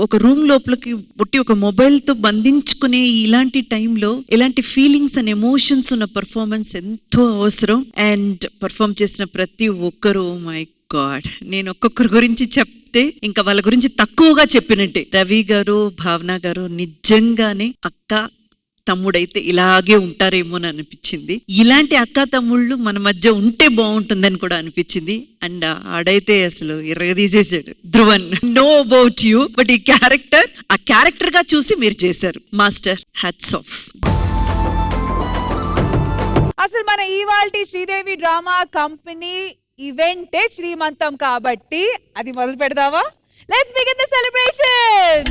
ఒక రూమ్ లోపలికి పుట్టి ఒక మొబైల్ తో బంధించుకునే ఇలాంటి టైంలో ఇలాంటి ఫీలింగ్స్ అండ్ ఎమోషన్స్ ఉన్న పర్ఫార్మెన్స్ ఎంతో అవసరం. అండ్ పర్ఫార్మ్ చేసిన ప్రతి ఒక్కరు, మై గాడ్, నేను ఒక్కొక్కరి గురించి చెప్తే ఇంకా వాళ్ళ గురించి తక్కువగా చెప్పినట్టే. రవి గారు, భావన గారు నిజంగానే అక్క తమ్ముడైతే ఇలాగే ఉంటారేమో అని అనిపించింది. ఇలాంటి అక్క తమ్ముళ్ళు మన మధ్య ఉంటే బాగుంటుందని కూడా అనిపించింది. అండ్ ఆడైతే అసలు ఎర్రగదీసేసాడు Dhruvan. Know about you, but ఈ క్యారెక్టర్ గా చూసి మీరు చేశారు మాస్టర్. Hats off. అసలు మన ఇవాల్టి శ్రీదేవి డ్రామా కంపెనీ ఈవెంటే శ్రీమంతం కాబట్టి అది మొదలు పెడదావా? Let's begin the celebration.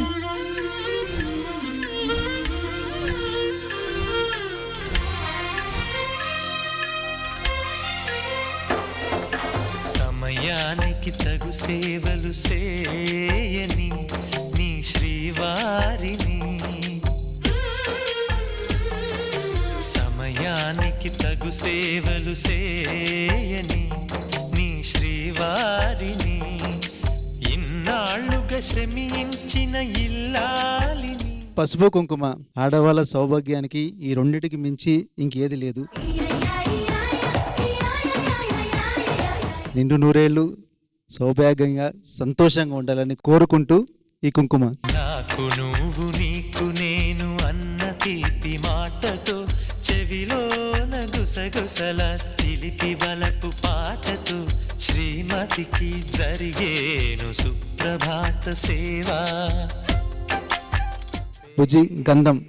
సమయానికి తగు సేవలు చేయని నీ శ్రీవారిని, సమయానికి తగు సేవలు చేయని నీ శ్రీవారిని, ఇన్నాళ్ళుగా శ్రమించిన ఇల్లాలిని. పసుపు కుంకుమ ఆడవాళ్ళ సౌభాగ్యానికి ఈ రెండిటికి మించి ఇంకేది లేదు. నిండు నూరేళ్ళు సౌభాగ్యంగా సంతోషంగా ఉండాలని కోరుకుంటూ ఈ కుంకుమ. నాకు నువ్వు, నీకు నేను అన్న తీపి మాటతో, చెవిలోన గుసగుసల చిలిపి వలపు పాటతో, శ్రీమతికి జరిగేను సుప్రభాత సేవా. భుజి గంధం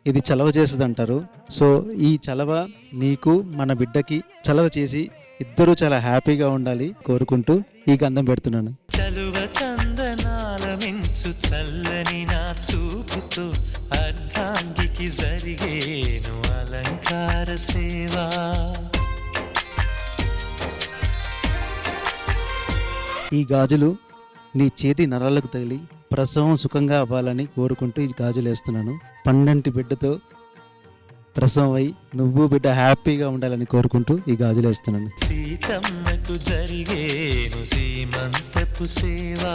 ఇది చలవ చేస్తుంది అంటారు. సో ఈ చలవ నీకు మన బిడ్డకి చలవ చేసి ఇద్దరు చాలా హ్యాపీగా ఉండాలి కోరుకుంటూ ఈ గంధం పెడుతున్నాను. చలువ చందనాల మించు చల్లని నా చూపుతో, అర్ధాంగికి జరిగేను అలంకార సేవా. ఈ గాజులు నీ చేతి నరాలకు తగిలి ప్రసవం సుఖంగా అవ్వాలని కోరుకుంటూ ఈ గాజులు వేస్తున్నాను. 12 బిడ్డతో ప్రసవం అయి నువ్వు బిడ్డ హ్యాపీగా ఉండాలని కోరుకుంటూ ఈ గాజులు వేస్తున్నాను. సీతమ్మకు జరిగేను సీమంతపు సేవా,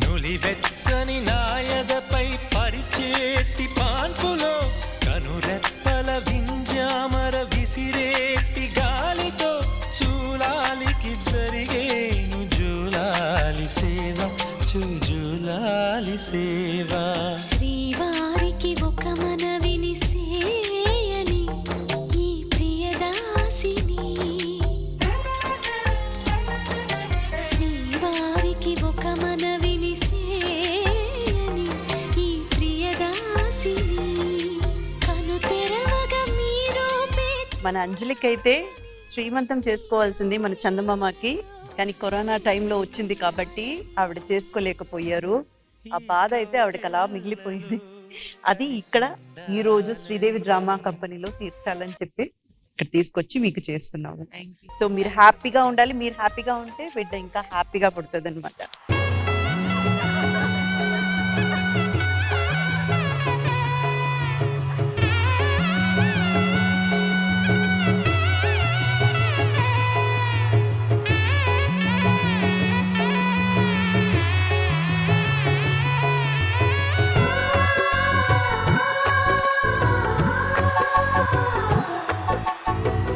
నులివెచ్చని నాయదపై పరిచేటి పాన్పులో కనురెప్పల వింజామర విసిరేటి గాలితో చూలాలికి జరిగేను జూలాలి సేవ, జూలాలి సేవ. శ్రీవారికి ఒక మనవిని సేయని ఈ ప్రియదాసిని, శ్రీవారికి ఒక మనవిని సేయని ఈ ప్రియదాసిని, కను తెరవగా మీరు మన అంజలికైతే శ్రీమంతం చేసుకోవాల్సింది మన చందమామకి, కానీ కరోనా టైంలో వచ్చింది కాబట్టి ఆవిడ చేసుకోలేకపోయారు. ఆ బాధ అయితే ఆవిడకి అలా మిగిలిపోయింది. అది ఇక్కడ ఈ రోజు శ్రీదేవి డ్రామా కంపెనీలో తీర్చాలని చెప్పి ఇక్కడ తీసుకొచ్చి మీకు చేస్తున్నాము. సో మీరు హ్యాపీగా ఉండాలి, మీరు హ్యాపీగా ఉంటే బిడ్డ ఇంకా హ్యాపీగా పుడుతుంది అనమాట.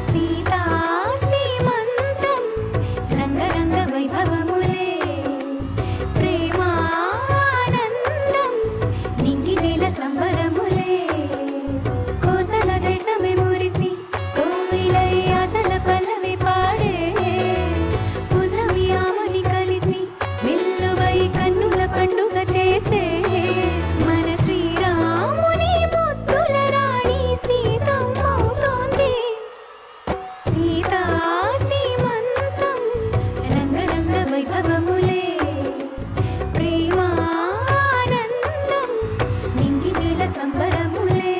సీతా సీమంతం రంగరంగ వైభవములే, ప్రేమానందం నింగి నేల సంబరములే, కోసల దేశమే మురిసి కోయిలై ఆశల పల్లవి పాడే, పున్నమి ఆమని కలిసి వెల్లువై కన్నుల పండుగ చేసే, మన శ్రీరాముని ముద్దుల రాణి సీతమ్మవుతోంది. సీతా సీమంతం రంగరంగ వైభవములే, ప్రేమానందం నింగి నేల సంబరములే.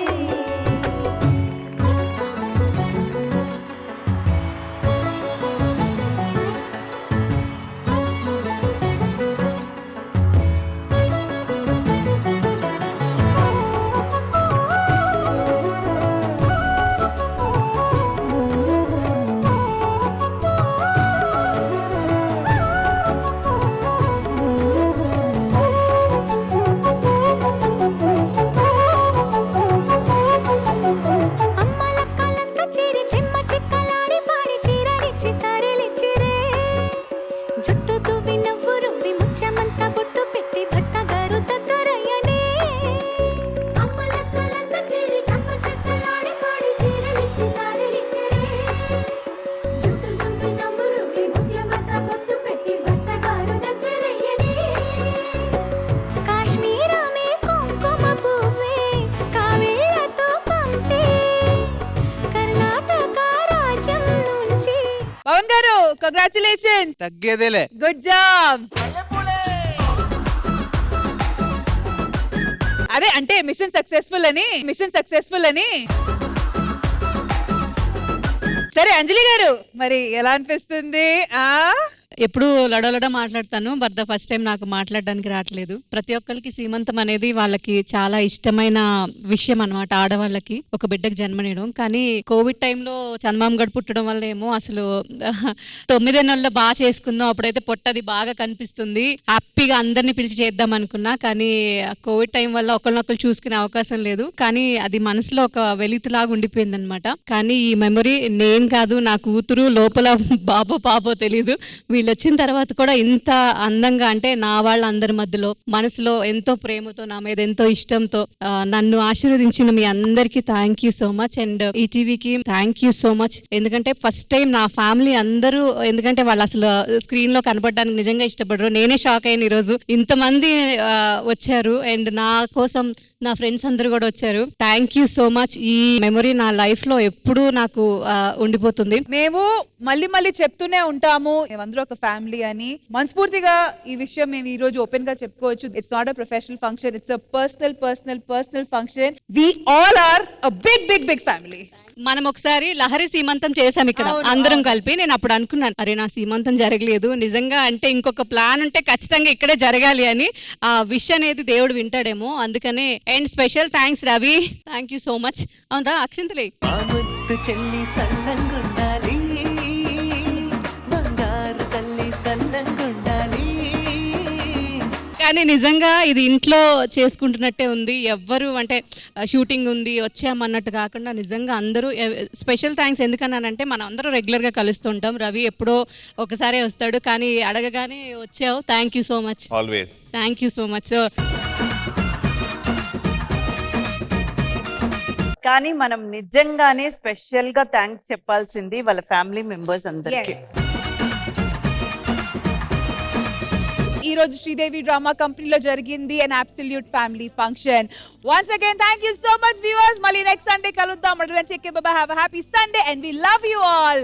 అమ్మల కలంత చేరి చెమ్మ చిక్కలాడి పాడి చీరలిచ్చి సారెలిచ్చిరే, జుట్టు తువ్వి నవ్వు రువ్వి ముత్యమంతా బొట్టు పెట్టి భర్త గారు దగ్గరయ్యనే. అమ్మల కలంత చేరి చెమ్మ చిక్కలాడి పాడి చీరలిచ్చి సారెలిచ్చిరే, జుట్టు తువ్వి నవ్వు రువ్వి ముత్యమంతా బొట్టు పెట్టి భర్త గారు దగ్గరయ్యనే. కాశ్మీరమే కుంకుమ పువ్వే కావేళ్లతో పంపే, కర్ణాటక రాజ్యం నుంచి. పవన్ గారు కంగ్రాచులేషన్, తగ్గేదేలే. Good job. అదే అంటే మిషన్ సక్సెస్ఫుల్ అని. సరే అంజలి గారు మరి ఎలా అనిపిస్తుంది? ఎప్పుడు లడలడ మాట్లాడతాను, బట్ ద ఫస్ట్ టైం నాకు మాట్లాడడానికి రావట్లేదు. ప్రతి ఒక్కరికి సీమంతం అనేది వాళ్ళకి చాలా ఇష్టమైన విషయం అన్నమాట. ఆడవాళ్ళకి ఒక బిడ్డకు జన్మనియడం. కానీ కోవిడ్ టైంలో చందమామ గడు పుట్టడం వల్ల ఏమో అసలు 9 నెలల్లో బాగా చేసుకుందాం, అప్పుడైతే పొట్టది బాగా కనిపిస్తుంది, హ్యాపీగా అందరినీ పిలిచి చేద్దాం అనుకున్నా. కానీ కోవిడ్ టైం వల్ల ఒకరినొకరు చూసుకునే అవకాశం లేదు. కానీ అది మనసులో ఒక వెలితిలాగా ఉండిపోయింది అనమాట. కానీ ఈ మెమరీ నేను కాదు, నా కూతురు లోపల బాబో పాపో తెలీదు, వీళ్ళు వచ్చిన తర్వాత కూడా ఇంత అందంగా, అంటే నా వాళ్ళందరి మధ్యలో మనసులో ఎంతో ప్రేమతో, నా మీద ఎంతో ఇష్టంతో నన్ను ఆశీర్వదించిన మీ అందరికీ thank you so much. And ఈటీవీకి థ్యాంక్ యూ సో మచ్. ఎందుకంటే ఫస్ట్ టైం నా ఫ్యామిలీ అందరూ, ఎందుకంటే వాళ్ళు అసలు స్క్రీన్ లో కనపడడానికి నిజంగా ఇష్టపడరు. నేనే షాక్ అయ్యాను ఈరోజు ఇంతమంది వచ్చారు. అండ్ నా కోసం నా ఫ్రెండ్స్ అందరూ కూడా వచ్చారు. Thank you so much. ఈ మెమరీ నా లైఫ్ లో ఎప్పుడూ నాకు ఉండిపోతుంది. మేము మళ్ళీ మళ్ళీ చెప్తూనే ఉంటాము మేమందరూ ఒక ఫ్యామిలీ అని. మనస్ఫూర్తిగా ఈ విషయం మేము ఈ రోజు ఓపెన్ గా చెప్పుకోవచ్చు. It's not a professional function, it's a personal function. We all are a big family. మనం ఒకసారి లహరి సీమంతం చేసాం ఇక్కడ అందరం కలిపి. నేను అప్పుడు అనుకున్నాను, అరే నా సీమంతం జరగలేదు నిజంగా, అంటే ఇంకొక ప్లాన్ ఉంటే ఖచ్చితంగా ఇక్కడే జరగాలి అని. ఆ విష్ అనేది దేవుడు వింటాడేమో, అందుకనే. And special thanks Ravi, thank you so much. అవునా అక్షంతలే చెల్లి సల్లంగుండాలి, బంగారు తల్లి సల్లంగుండాలి. కానీ నిజంగా ఇది ఇంట్లో చేసుకుంటున్నట్టే ఉంది. ఎవ్వరు అంటే షూటింగ్ ఉంది వచ్చామన్నట్టు కాకుండా నిజంగా అందరూ స్పెషల్ థ్యాంక్స్. ఎందుకన్నానంటే మనం అందరూ రెగ్యులర్గా కలుస్తుంటాం. రవి ఎప్పుడో ఒకసారి వస్తాడు, కానీ అడగగానే వచ్చావు. Thank you so much. Always thank you so much. So కానీ మనం నిజంగానే స్పెషల్ గా థ్యాంక్స్ చెప్పాల్సింది వాళ్ళ ఫ్యామిలీ మెంబర్స్ అందరికి. ఈ రోజు శ్రీదేవి డ్రామా కంపెనీలో జరిగింది an absolute family function. Once again, thank you so much viewers. మళ్ళీ నెక్స్ట్ సండే కలుద్దాం. Have a happy Sunday and we love you all.